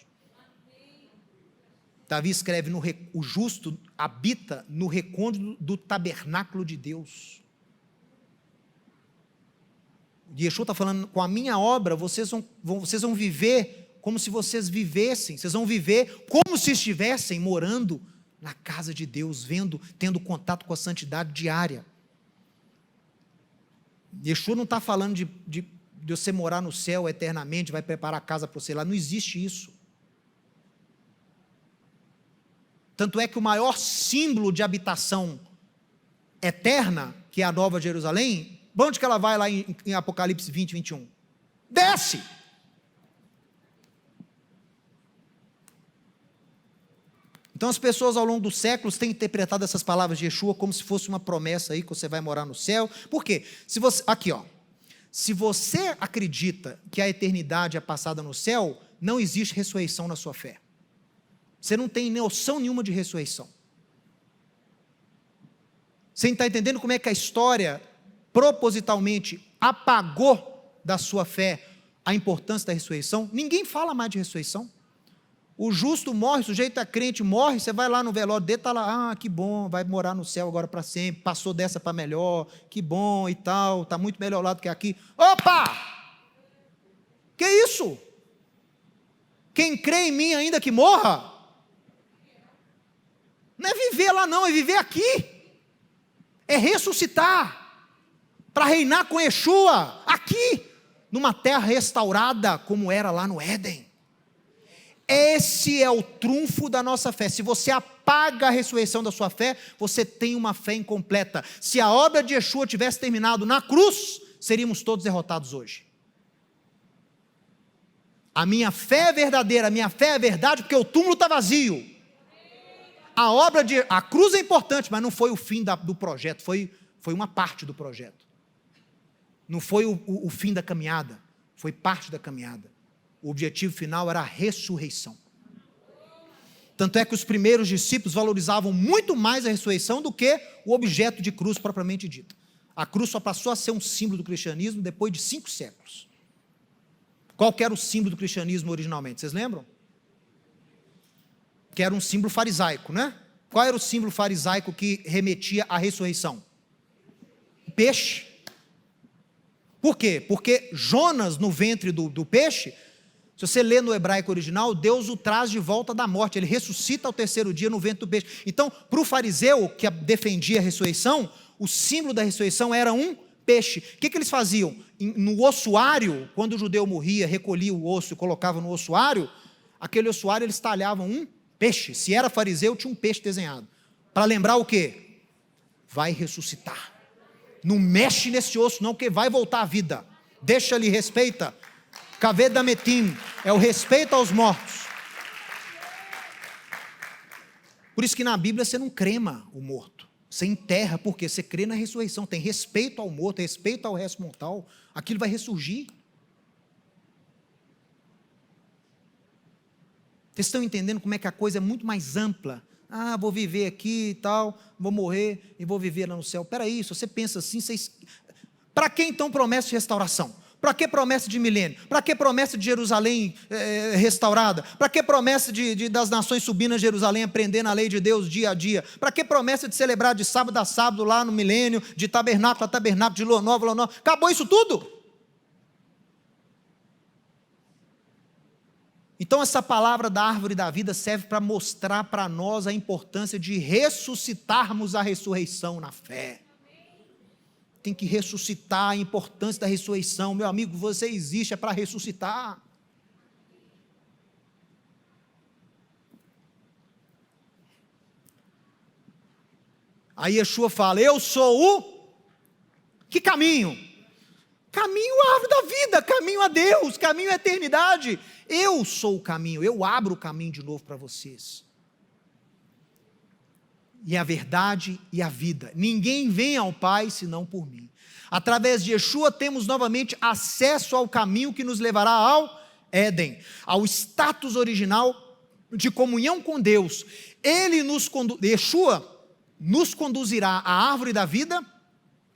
Davi escreve, o justo habita no recôndito do tabernáculo de Deus. Yeshua está falando, com a minha obra, vocês vão viver como se vocês vivessem, vocês vão viver como se estivessem morando na casa de Deus, tendo contato com a santidade diária. Yeshua não está falando de você morar no céu eternamente, vai preparar a casa para você lá, não existe isso. Tanto é que o maior símbolo de habitação eterna, que é a Nova Jerusalém, onde que ela vai lá em Apocalipse 20, 21? Desce! Então as pessoas ao longo dos séculos têm interpretado essas palavras de Yeshua como se fosse uma promessa aí que você vai morar no céu. Por quê? Se você acredita que a eternidade é passada no céu, não existe ressurreição na sua fé. Você não tem noção nenhuma de ressurreição. Você não está entendendo como é que a história propositalmente apagou da sua fé a importância da ressurreição? Ninguém fala mais de ressurreição. O justo morre, o sujeito é crente, morre, você vai lá no velório dele, está lá, que bom, vai morar no céu agora para sempre, passou dessa para melhor, que bom e tal, está muito melhor lá do que aqui. Opa! Que isso? Quem crê em mim ainda que morra? Não é viver lá não, é viver aqui. É ressuscitar, para reinar com Yeshua, aqui, numa terra restaurada, como era lá no Éden. Esse é o trunfo da nossa fé. Se você apaga a ressurreição da sua fé, você tem uma fé incompleta. Se a obra de Yeshua tivesse terminado na cruz, seríamos todos derrotados hoje. A minha fé é verdadeira, a minha fé é verdade, porque o túmulo está vazio. A cruz é importante, mas não foi o fim do projeto, foi uma parte do projeto. Não foi o fim da caminhada, foi parte da caminhada. O objetivo final era a ressurreição. Tanto é que os primeiros discípulos valorizavam muito mais a ressurreição do que o objeto de cruz propriamente dito. A cruz só passou a ser um símbolo do cristianismo depois de 5 séculos. Qual que era o símbolo do cristianismo originalmente? Vocês lembram? Que era um símbolo farisaico, né? Qual era o símbolo farisaico que remetia à ressurreição? O peixe. Por quê? Porque Jonas, no ventre do peixe, se você lê no hebraico original, Deus o traz de volta da morte, ele ressuscita ao terceiro dia no ventre do peixe. Então, para o fariseu que defendia a ressurreição, o símbolo da ressurreição era um peixe. O que eles faziam? No ossuário, quando o judeu morria, recolhia o osso e colocava no ossuário, aquele ossuário eles talhavam um peixe. Se era fariseu, tinha um peixe desenhado. Para lembrar o quê? Vai ressuscitar. Não mexe nesse osso não, porque vai voltar à vida. Deixa ali, respeita. Kaved Hametim é o respeito aos mortos. Por isso que na Bíblia você não crema o morto. Você enterra, porque você crê na ressurreição. Tem respeito ao morto, respeito ao resto mortal. Aquilo vai ressurgir. Vocês estão entendendo como é que a coisa é muito mais ampla? Ah, vou viver aqui e tal, vou morrer e vou viver lá no céu. Peraí, se você pensa assim, para que então promessa de restauração? Para que promessa de milênio? Para que promessa de Jerusalém restaurada? Para que promessa das nações subindo a Jerusalém, aprendendo a lei de Deus dia a dia? Para que promessa de celebrar de sábado a sábado lá no milênio, de tabernáculo a tabernáculo, de lua nova a lua nova? Acabou isso tudo? Então essa palavra da árvore da vida serve para mostrar para nós a importância de ressuscitarmos a ressurreição na fé. Tem que ressuscitar, a importância da ressurreição. Meu amigo, você existe, é para ressuscitar. Aí Yeshua fala, eu sou o... Que caminho? Caminho à árvore da vida, caminho a Deus, caminho à eternidade. Eu sou o caminho, eu abro o caminho de novo para vocês. E a verdade e a vida. Ninguém vem ao Pai senão por mim. Através de Yeshua temos novamente acesso ao caminho que nos levará ao Éden, ao status original de comunhão com Deus. Yeshua nos conduzirá à árvore da vida,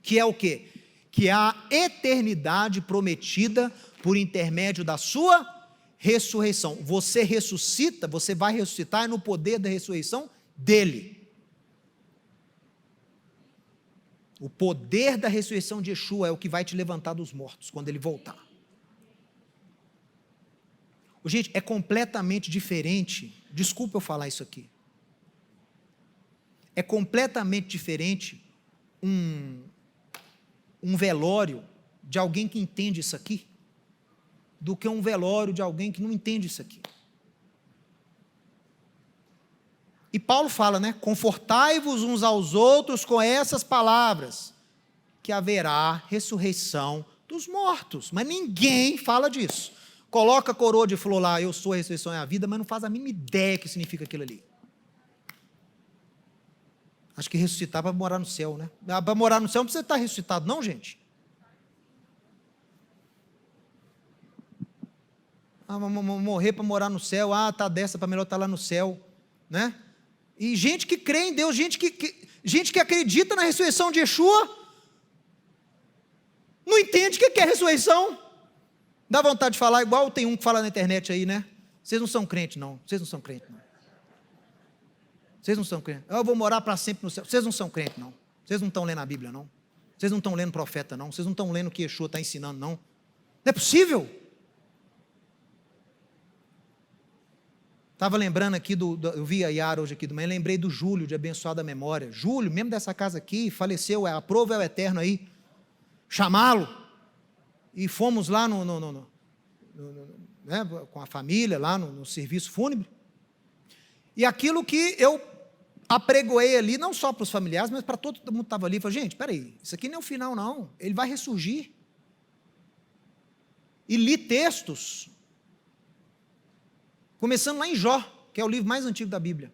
que é o quê? Que é a eternidade prometida por intermédio da sua ressurreição. Você ressuscita, você vai ressuscitar no poder da ressurreição dele. O poder da ressurreição de Yeshua é o que vai te levantar dos mortos, quando ele voltar. Gente, é completamente diferente, desculpa eu falar isso aqui, é completamente diferente um velório de alguém que entende isso aqui, do que um velório de alguém que não entende isso aqui. E Paulo fala, né? Confortai-vos uns aos outros com essas palavras, que haverá ressurreição dos mortos. Mas ninguém fala disso. Coloca a coroa de flor lá, eu sou a ressurreição e a vida, mas não faz a mínima ideia que significa aquilo ali. Acho que ressuscitar para morar no céu, né? Para morar no céu não precisa estar ressuscitado, não, gente. Morrer para morar no céu, tá dessa para melhor estar lá no céu, né? E gente que crê em Deus, gente que acredita na ressurreição de Yeshua, não entende o que é ressurreição. Dá vontade de falar igual tem um que fala na internet aí, né? Vocês não são crentes, não. Vocês não são crentes, não. Vocês não são crentes. Eu vou morar para sempre no céu. Vocês não são crentes, não. Vocês não estão lendo a Bíblia, não. Vocês não estão lendo profeta, não. Vocês não estão lendo o que Yeshua está ensinando, não. Não é possível. Estava lembrando aqui, eu vi a Yara hoje aqui de manhã, lembrei do Júlio, de abençoada memória. Júlio, mesmo dessa casa aqui, faleceu, aprova é o eterno aí. Chamá-lo. E fomos lá né, com a família, lá no serviço fúnebre. E aquilo que eu apregoei ali, não só para os familiares, mas para todo mundo que estava ali. Falei, gente, espera aí, isso aqui não é o final, não. Ele vai ressurgir. E li textos, começando lá em Jó, que é o livro mais antigo da Bíblia.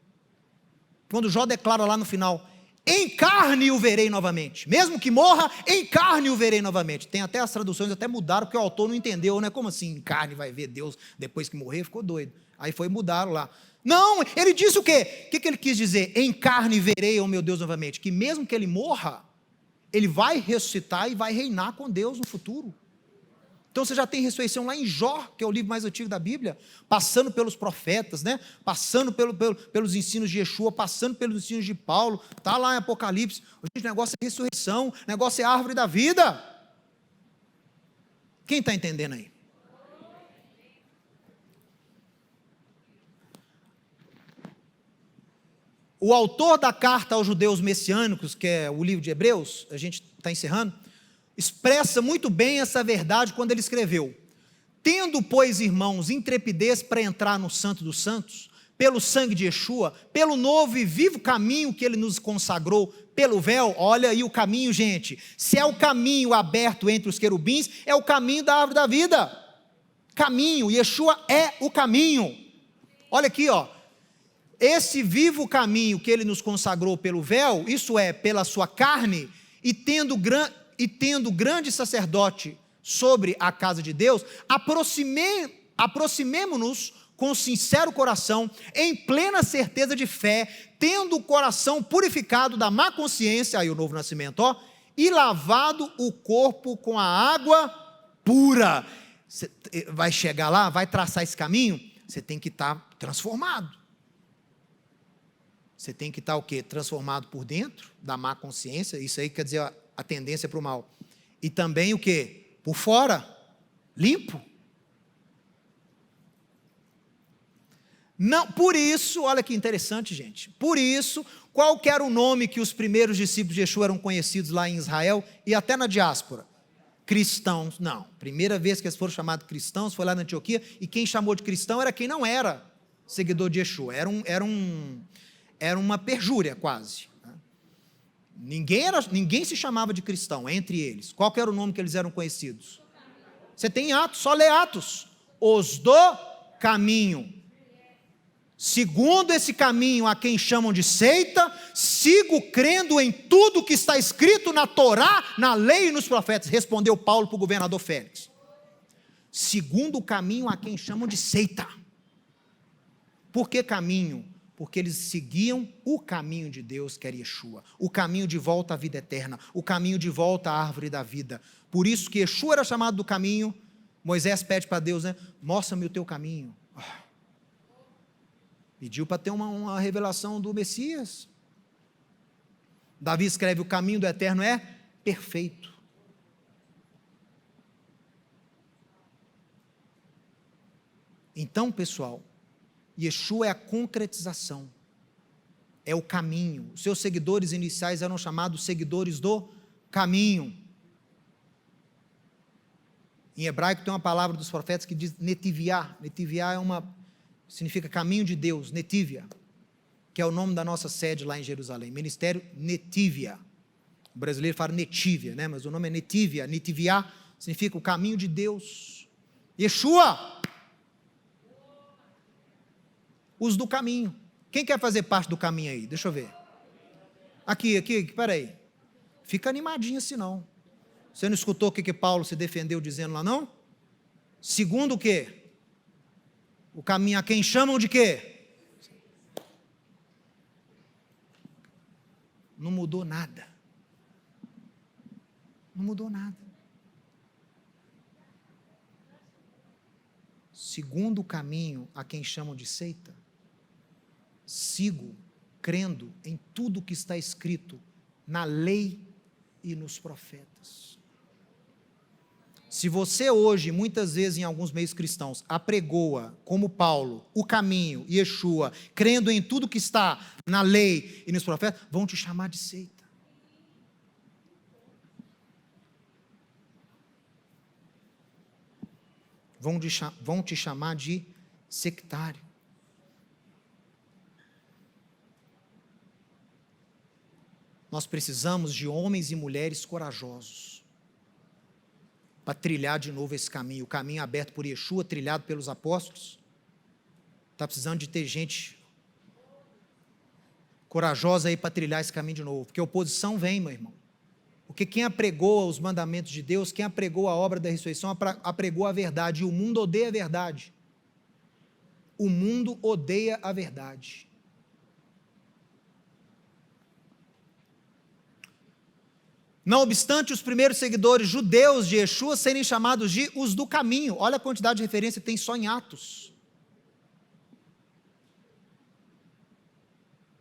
Quando Jó declara lá no final, em carne o verei novamente. Mesmo que morra, em carne o verei novamente. Tem até as traduções, até mudaram, porque o autor não entendeu, né? Como assim, em carne vai ver Deus depois que morrer? Ficou doido. Aí mudaram lá. Não, ele disse o quê? O que ele quis dizer? Em carne verei o meu Deus novamente. Que mesmo que ele morra, ele vai ressuscitar e vai reinar com Deus no futuro. Então você já tem ressurreição lá em Jó, que é o livro mais antigo da Bíblia, passando pelos profetas, né? Passando pelos ensinos de Yeshua, passando pelos ensinos de Paulo, está lá em Apocalipse. O negócio é ressurreição, o negócio é árvore da vida. Quem está entendendo aí? O autor da carta aos judeus messiânicos, que é o livro de Hebreus, a gente está encerrando, expressa muito bem essa verdade quando ele escreveu: tendo, pois, irmãos, intrepidez para entrar no Santo dos Santos, pelo sangue de Yeshua, pelo novo e vivo caminho que ele nos consagrou, pelo véu. Olha aí o caminho, gente. Se é o caminho aberto entre os querubins, é o caminho da árvore da vida. Caminho, Yeshua é o caminho. Olha aqui, ó. Esse vivo caminho que ele nos consagrou pelo véu, isso é, pela sua carne, e tendo grande sacerdote sobre a casa de Deus, aproximemo-nos com sincero coração, em plena certeza de fé, tendo o coração purificado da má consciência, aí o novo nascimento, ó, e lavado o corpo com a água pura. Você vai chegar lá, vai traçar esse caminho, você tem que estar transformado. Você tem que estar o quê? Transformado por dentro, da má consciência, isso aí quer dizer a tendência para o mal. E também o quê? Por fora, limpo. Não, por isso, olha que interessante, gente. Por isso, qual que era o nome que os primeiros discípulos de Yeshua eram conhecidos lá em Israel e até na diáspora? Cristãos. Não, primeira vez que eles foram chamados cristãos foi lá na Antioquia, e quem chamou de cristão era quem não era seguidor de Yeshua. Era uma perjúria quase. Ninguém se chamava de cristão entre eles. Qual que era o nome que eles eram conhecidos? Você tem Atos, só lê Atos. Os do caminho. Segundo esse caminho a quem chamam de seita, sigo crendo em tudo que está escrito na Torá, na lei e nos profetas, respondeu Paulo para o governador Félix. Segundo o caminho a quem chamam de seita. Por que caminho? Porque eles seguiam o caminho de Deus, que era Yeshua, o caminho de volta à vida eterna, o caminho de volta à árvore da vida. Por isso que Yeshua era chamado do caminho. Moisés pede para Deus, né? Mostra-me o teu caminho. Pediu para ter uma revelação do Messias. Davi escreve: o caminho do eterno é perfeito. Então, pessoal, Yeshua é a concretização, é o caminho. Os seus seguidores iniciais eram chamados seguidores do caminho. Em hebraico tem uma palavra dos profetas que diz netiviá. Netiviá significa caminho de Deus, netivia, que é o nome da nossa sede lá em Jerusalém, Ministério Netivia. O brasileiro fala netívia, né? Mas o nome é netivia. Netiviá significa o caminho de Deus. Yeshua, os do caminho. Quem quer fazer parte do caminho aí? Deixa eu ver. Aqui, peraí. Fica animadinho assim não. Você não escutou o que Paulo se defendeu dizendo lá não? Segundo o quê? O caminho a quem chamam de quê? Não mudou nada. Não mudou nada. Segundo o caminho a quem chamam de seita, sigo crendo em tudo que está escrito na lei e nos profetas. Se você hoje, muitas vezes em alguns meios cristãos, apregoa, como Paulo, o caminho, Yeshua, crendo em tudo que está na lei e nos profetas, vão te chamar de seita. Vão te chamar de sectário. Nós precisamos de homens e mulheres corajosos para trilhar de novo esse caminho, o caminho aberto por Yeshua, trilhado pelos apóstolos. Está precisando de ter gente corajosa aí para trilhar esse caminho de novo, porque a oposição vem, meu irmão. Porque quem apregou os mandamentos de Deus, quem apregou a obra da ressurreição, apregou a verdade, e o mundo odeia a verdade. O mundo odeia a verdade. Não obstante os primeiros seguidores judeus de Yeshua serem chamados de os do caminho. Olha a quantidade de referência que tem só em Atos.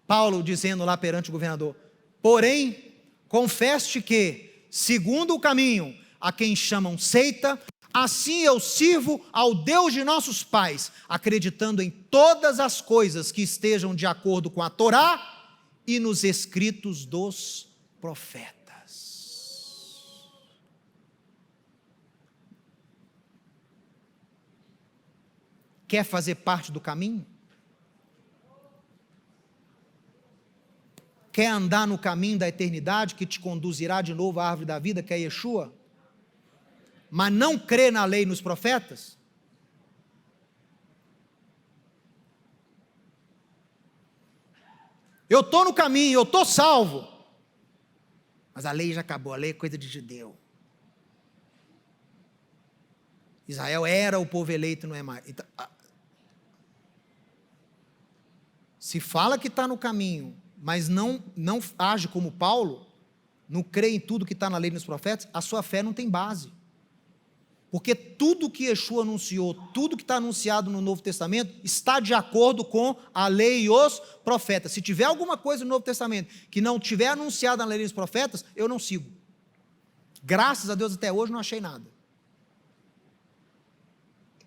Paulo dizendo lá perante o governador: porém, confesse que, segundo o caminho, a quem chamam seita, assim eu sirvo ao Deus de nossos pais, acreditando em todas as coisas que estejam de acordo com a Torá e nos escritos dos profetas. Quer fazer parte do caminho? Quer andar no caminho da eternidade que te conduzirá de novo à árvore da vida, que é Yeshua? Mas não crê na lei e nos profetas? Eu estou no caminho, eu estou salvo. Mas a lei já acabou, a lei é coisa de judeu. Israel era o povo eleito, não é mais. Então, se fala que está no caminho, mas não age como Paulo, não crê em tudo que está na lei e nos profetas, a sua fé não tem base. Porque tudo que Yeshua anunciou, tudo que está anunciado no Novo Testamento, está de acordo com a lei e os profetas. Se tiver alguma coisa no Novo Testamento que não tiver anunciado na lei e nos profetas, eu não sigo. Graças a Deus até hoje não achei nada.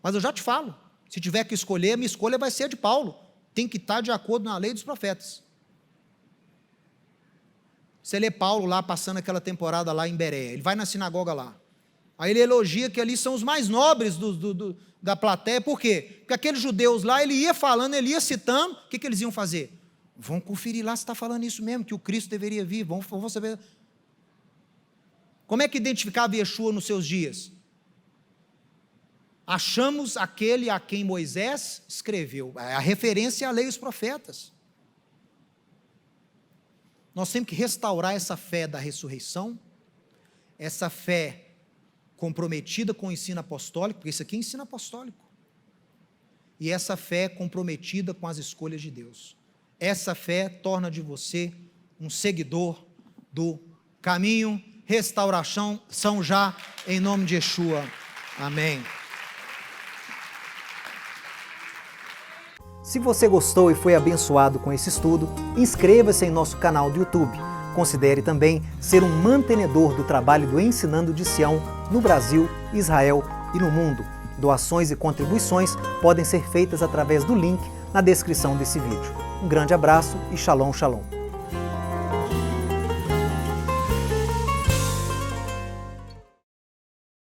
Mas eu já te falo, se tiver que escolher, a minha escolha vai ser a de Paulo. Tem que estar de acordo na lei dos profetas. Você lê Paulo lá, passando aquela temporada lá em Bereia, ele vai na sinagoga lá, aí ele elogia que ali são os mais nobres da plateia. Por quê? Porque aqueles judeus lá, ele ia falando, ele ia citando, o que eles iam fazer? Vão conferir lá se está falando isso mesmo, que o Cristo deveria vir, vão saber. Como é que identificava Yeshua nos seus dias? Achamos aquele a quem Moisés escreveu, a referência à lei e os profetas. Nós temos que restaurar essa fé da ressurreição, essa fé comprometida com o ensino apostólico, porque isso aqui é ensino apostólico, e essa fé comprometida com as escolhas de Deus. Essa fé torna de você um seguidor do caminho. Restauração são já em nome de Yeshua. Amém. Se você gostou e foi abençoado com esse estudo, inscreva-se em nosso canal do YouTube. Considere também ser um mantenedor do trabalho do Ensinando de Sião no Brasil, Israel e no mundo. Doações e contribuições podem ser feitas através do link na descrição desse vídeo. Um grande abraço e shalom, shalom.